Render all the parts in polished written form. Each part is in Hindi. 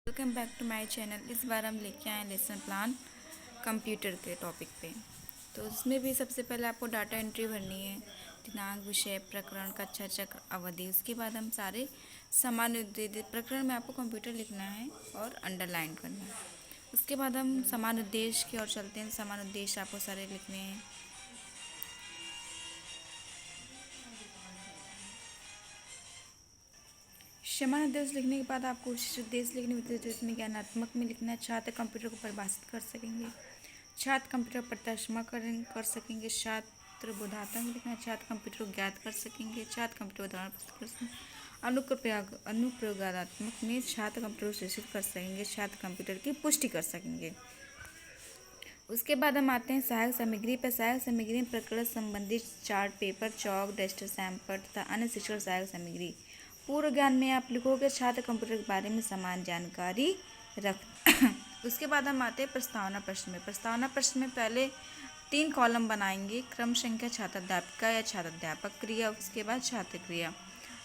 Welcome back to my channel. इस बार हम लेके आए लेसन प्लान कंप्यूटर के टॉपिक पे। तो उसमें भी सबसे पहले आपको डाटा एंट्री भरनी है, दिनांक, विषय, प्रकरण, कक्षा, चक्र, अवधि। उसके बाद हम सारे सामान्य प्रकरण में आपको कंप्यूटर लिखना है और अंडरलाइन करना है। उसके बाद हम समान उद्देश्य की ओर चलते हैं। समान उद्देश्य आपको सारे लिखने हैं। समान उद्देश्य लिखने के बाद आपको विशिष्ट उद्देश्य लिखने में ज्ञानात्मक में लिखना है। छात्र कंप्यूटर को परिभाषित कर सकेंगे, छात्र कंप्यूटर प्रदर्शनीकरण कर सकेंगे, छात्र बोधात्मक में लिखना है। छात्र कंप्यूटर को ज्ञात कर सकेंगे, छात्र कंप्यूटर उदाहरण प्रस्तुत कर सकेंगे। अनुप्रयोगात्मक में छात्र कंप्यूटर को सूचित कर सकेंगे, छात्र कंप्यूटर की पुष्टि कर सकेंगे। उसके बाद हम आते हैं सहायक सामग्री पर। सहायक सामग्री में प्रकरण संबंधी चार्ट पेपर, चौक, डस्टर, सैंपल तथा अन्य शिक्षण सहायक सामग्री। पूर्व ज्ञान में आप लिखोगे छात्र कंप्यूटर के बारे में समान जानकारी रख उसके बाद हम आते हैं प्रस्तावना प्रश्न में। प्रस्तावना प्रश्न में पहले 3 कॉलम बनाएंगे। क्रम संख्या, छात्राध्यापिका या छात्राध्यापक, क्रिया, उसके बाद छात्र क्रिया।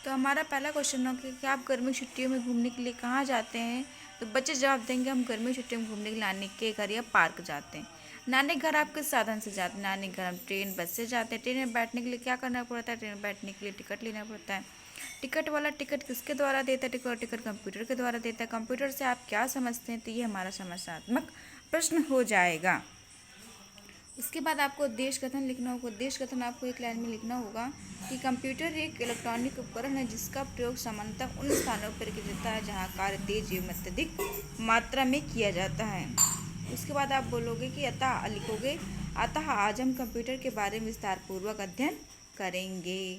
तो हमारा पहला क्वेश्चन होगा कि आप गर्मी छुट्टियों में घूमने के लिए कहाँ जाते हैं। तो बच्चे जवाब देंगे हम गर्मी छुट्टियों में घूमने के लिए नानी के घर या पार्क जाते हैं। नानी घर आप किस साधन से जाते हैं। नानी घर हम ट्रेन, बस से जाते हैं। ट्रेन में बैठने के लिए क्या करना पड़ता है। ट्रेन में बैठने के लिए टिकट लेना पड़ता है। टिकट वाला टिकट किसके द्वारा देता है। टिकट कंप्यूटर के द्वारा देता है। कंप्यूटर से आप क्या समझते हैं। तो ये हमारा समस्यात्मक प्रश्न हो जाएगा। उसके बाद आपको उद्देश्य कथन लिखना होगा। उद्देश्य कथन आपको एक लाइन में लिखना होगा कि कंप्यूटर एक इलेक्ट्रॉनिक उपकरण है जिसका प्रयोग सामान्यतः उन स्थानों पर किया जाता है जहाँ कार्य तेज एवं अत्यधिक मात्रा में किया जाता है। उसके बाद आप बोलोगे कि अतः लिखोगे, अतः आज हम कंप्यूटर के बारे में विस्तारपूर्वक अध्ययन करेंगे।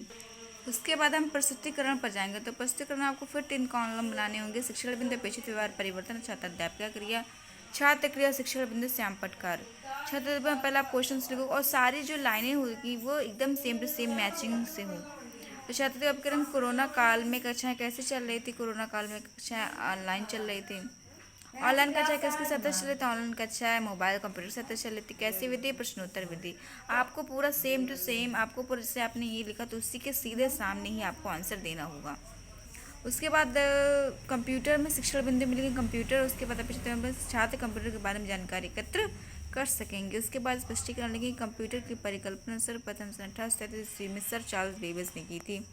उसके बाद हम प्रस्तुतिकरण पर जाएंगे। तो प्रस्तुतिकरण आपको फिर 3 कॉलम बनाने होंगे। शिक्षण बिंदु, अपेक्षित व्यवहार परिवर्तन, छात्राध्यापिका क्रिया, छात्र क्रिया, शिक्षण बिंदु, श्यामपट कार्य। छात्र में पहले आप क्वेश्चन लिखो और सारी जो लाइनें होगी वो एकदम सेम टू सेम मैचिंग से हो। तो छात्राध्यापिका कोरोना काल में कक्षाएं कैसे चल रही थी। कोरोना काल में कक्षाएं ऑनलाइन चल रही थी। ऑनलाइन कक्षाएं किसके साथ चल रही थी। ऑनलाइन कक्षाएं मोबाइल कंप्यूटर के साथ चल रही थी। कैसी विधि, प्रश्नोत्तर विधि। आपको पूरा सेम टू सेम आपको पूरा, जैसे आपने ये लिखा तो उसी के सीधे सामने ही आपको आंसर देना होगा। उसके बाद कंप्यूटर में शिक्षण बिंदु मिलेंगे कंप्यूटर। उसके बाद छात्र कंप्यूटर के बारे में जानकारी एकत्र कर सकेंगे। उसके बाद स्पष्टीकरण लिखेंगे कंप्यूटर की परिकल्पना सर्वप्रथम 1833 में सर चार्ल्स बेबेज ने की थी,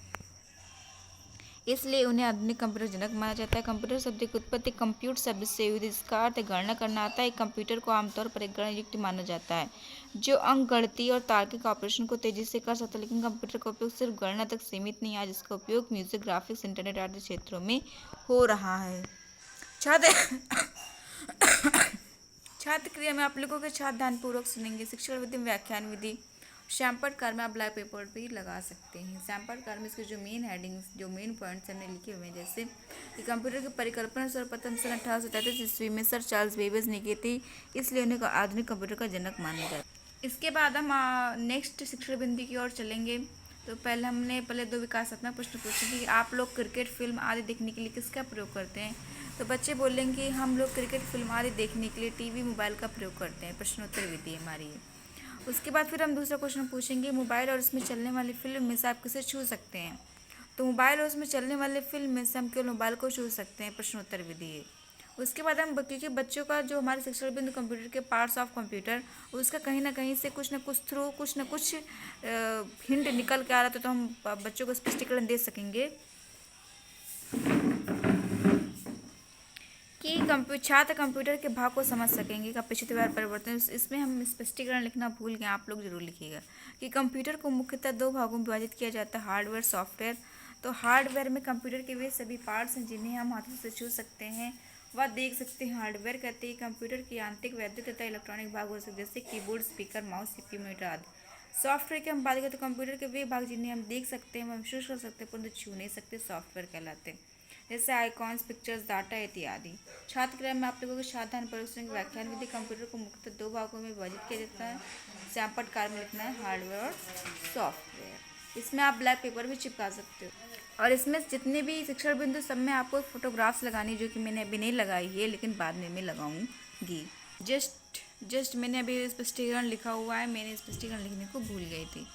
इसलिए उन्हें आधुनिक कंप्यूटर जनक माना जाता है। कंप्यूटर शब्द की उत्पत्ति कंप्यूट शब्द से हुई, जिसका अर्थ गणना करना आता है। कंप्यूटर को आमतौर पर एक गणना युक्ति माना जाता है जो अंक गणितीय और तार्किक ऑपरेशन को तेजी से कर सकता है। लेकिन कंप्यूटर का उपयोग सिर्फ गणना तक सीमित नहीं है, जिसका उपयोग म्यूजिक, ग्राफिक्स, इंटरनेट आदि क्षेत्रों में हो रहा है। छात्र छात्र क्रिया में आप लिखोगे, छात्र ध्यानपूर्वक सुनेंगे। शिक्षण विधि में व्याख्यान विधि। श्यामपट कार्य में आप ब्लैक पेपर भी लगा सकते हैं। श्यामपट कार्य में इसके जो मेन हेडिंग्स, जो मेन पॉइंट्स हमने लिखे हुए हैं, जैसे कि कंप्यूटर की परिकल्पना सर्वप्रथम सन 1833 ईस्वी में सर चार्ल्स बेबेज ने की थी, इसलिए उन्हें आधुनिक कंप्यूटर का जनक माना जाता है। इसके बाद हम नेक्स्ट शिक्षण बिंदु की ओर चलेंगे। तो पहले 2 विकासात्मक प्रश्न पूछेंगे कि आप लोग क्रिकेट फिल्म आदि देखने के लिए किसका प्रयोग करते हैं। तो बच्चे बोलेंगे हम लोग क्रिकेट फिल्म आदि देखने के लिए टीवी, मोबाइल का प्रयोग करते हैं। प्रश्नोत्तर विधि हमारी है। उसके बाद फिर हम दूसरा क्वेश्चन पूछेंगे, मोबाइल और उसमें चलने वाली फिल्म में से आप किसे छू सकते हैं। तो मोबाइल और उसमें चलने वाले फिल्म में से हम केवल मोबाइल को छू सकते हैं। प्रश्नोत्तर विधि है। उसके बाद हम, क्योंकि बच्चों का जो हमारे शिक्षण बिंदु कंप्यूटर के पार्ट्स ऑफ कंप्यूटर, उसका कहीं ना कहीं से कुछ ना कुछ हिंट निकल के आ रहा था, तो हम बच्चों को स्पष्टीकरण दे सकेंगे कि छात्र कंप्यूटर के भाग को समझ सकेंगे। अपेक्षित व्यवहार परिवर्तन, इसमें हम स्पष्टीकरण लिखना भूल गए, आप लोग जरूर लिखिएगा कि कंप्यूटर को मुख्यतः 2 भागों में विभाजित किया जाता है, हार्डवेयर, सॉफ्टवेयर। तो हार्डवेयर में कंप्यूटर के वे सभी पार्ट्स हैं जिन्हें हम हाथों से छू सकते हैं व देख सकते हैं। हार्डवेयर कहते हैं कंप्यूटर की आंतरिक, वैद्युत तथा इलेक्ट्रॉनिक भाग हो सकते हैं, जैसे keyboard, speaker, mouse, CPU, monitor आदि। सॉफ्टवेयर की हम बात करें तो कंप्यूटर के वे भाग जिन्हें हम देख सकते हैं, महसूस कर सकते हैं, परंतु छू नहीं सकते, सॉफ्टवेयर कहलाते हैं, जैसे आइकॉन्स, पिक्चर्स, डाटा इत्यादि। छात्र क्रिया में आप लोगों को सावधान परिश्रम की व्याख्यान विधि। कंप्यूटर को मुख्यतः 2 भागों में विभाजित किया जाता है। श्यामपट कार्य में लिखना है हार्डवेयर और सॉफ्टवेयर। इसमें आप ब्लैक पेपर भी चिपका सकते हो। और इसमें जितने भी शिक्षण बिंदु, सब में आपको फोटोग्राफ्स लगानी, जो कि मैंने अभी नहीं लगाई है, लेकिन बाद में मैं लगाऊंगी। जस्ट मैंने अभी स्पष्टीकरण लिखा हुआ है, मैंने स्पष्टीकरण लिखने को भूल गई थी।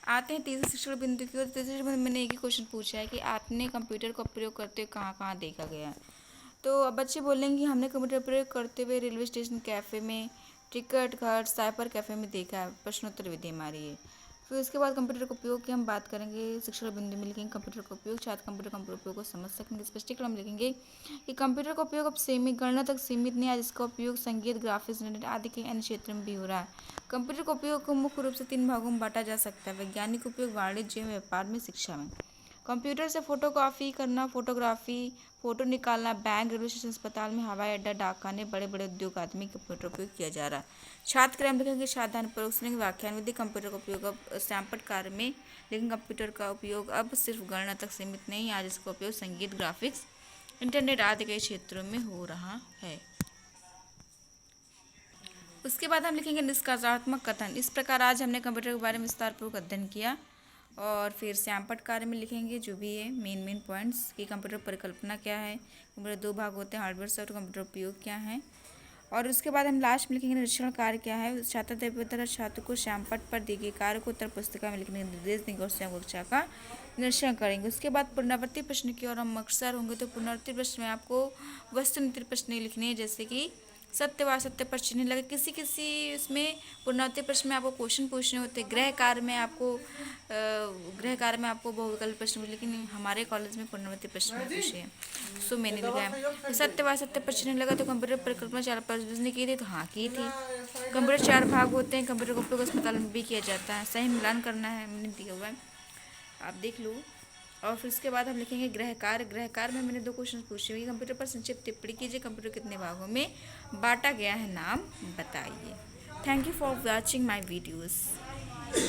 आते हैं तीसरे शिक्षण बिंदु की ओर। तीसरे बिंदु मैंने एक ही क्वेश्चन पूछा है कि आपने कंप्यूटर का प्रयोग करते हुए कहाँ कहाँ देखा गया है। तो अब बच्चे बोलेंगे हमने कंप्यूटर प्रयोग करते हुए रेलवे स्टेशन, कैफ़े में, टिकट घर, साइबर कैफ़े में देखा है। प्रश्नोत्तर विधि हमारी है। फिर उसके बाद कंप्यूटर का उपयोग की हम बात करेंगे। शिक्षण बिंदु में लिखेंगे कंप्यूटर का उपयोग, छात्र कंप्यूटर उपयोग को समझ सकेंगे। स्पष्टीकरण में लिखेंगे कि कंप्यूटर का उपयोग अब सीमित गणना तक सीमित नहीं है, जिसका उपयोग संगीत, ग्राफिक्स, इंटरनेट आदि के अन्य क्षेत्रों में भी हो रहा है। कंप्यूटर का उपयोग को मुख्य रूप से 3 भागों में बांटा जा सकता है: वैज्ञानिक उपयोग, वाणिज्य, व्यापार में, शिक्षा में। कंप्यूटर से फोटोकॉपी करना, फोटोग्राफी, फोटो निकालना, बैंक, रेलवे स्टेशन, अस्पताल में, हवाई अड्डा, डाकखाने, बड़े बड़े उद्योग आदि में कंप्यूटर उपयोग किया जा रहा है। छात्र क्रम लिखेंगे साधारण प्रयोग, व्याख्यान विधि। कंप्यूटर का उपयोग अब सैंपट कार्य में, लेकिन कंप्यूटर का उपयोग अब सिर्फ गणना तक सीमित नहीं, आज इसका उपयोग संगीत, ग्राफिक्स, इंटरनेट आदि के क्षेत्रों में हो रहा है। उसके बाद हम लिखेंगे निष्कर्षात्मक कथन। इस प्रकार आज हमने कंप्यूटर के बारे में विस्तारपूर्वक अध्ययन किया। और फिर सैंपट कार्य में लिखेंगे जो भी है मेन पॉइंट्स कि कंप्यूटर परिकल्पना क्या है, कंप्यूटर 2 भाग होते हैं, हार्डवेयर सॉफ्टवेयर, कंप्यूटर उपयोग क्या है। और उसके बाद हम लास्ट में लिखेंगे निरीक्षण कार्य क्या है। छात्र द्वारा छात्र को सैंपट पर दिए गए कार्य को उत्तर पुस्तिका में लिखने का निर्देश देंगे और स्वयं कक्षा का निरीक्षण करेंगे। उसके बाद पुनरावृत्ति प्रश्न की ओर हम अक्सर होंगे, तो पुनरावृत्ति प्रश्न में आपको वस्तुनिष्ठ प्रश्न लिखने हैं, जैसे कि सत्य व असत्य पर चिन्ह लगे। किसी किसी उसमें पुनरावृत्ति प्रश्न में आपको क्वेश्चन पूछने होते हैं। गृह कार्य में आपको बहुविकल्प प्रश्न पूछे, लेकिन हमारे कॉलेज में पुनरावृत्ति प्रश्न पूछे हैं, सो मैंने लिखा है। तो सत्य व असत्य पर चिन्ह लगा, तो कंप्यूटर परिकल्पना 4 ने की थी, तो हाँ की थी। कंप्यूटर 4 भाग होते हैं, कंप्यूटर का उपयोग अस्पताल में भी किया जाता है। सही मिलान करना है, मैंने दिया हुआ है, आप देख लो। और फिर उसके बाद हम लिखेंगे गृह कार्य में मैंने 2 क्वेश्चन पूछे हुए। कंप्यूटर पर संक्षिप्त टिप्पणी कीजिए। कंप्यूटर कितने भागों में बांटा गया है, नाम बताइए। Thank you for watching my videos.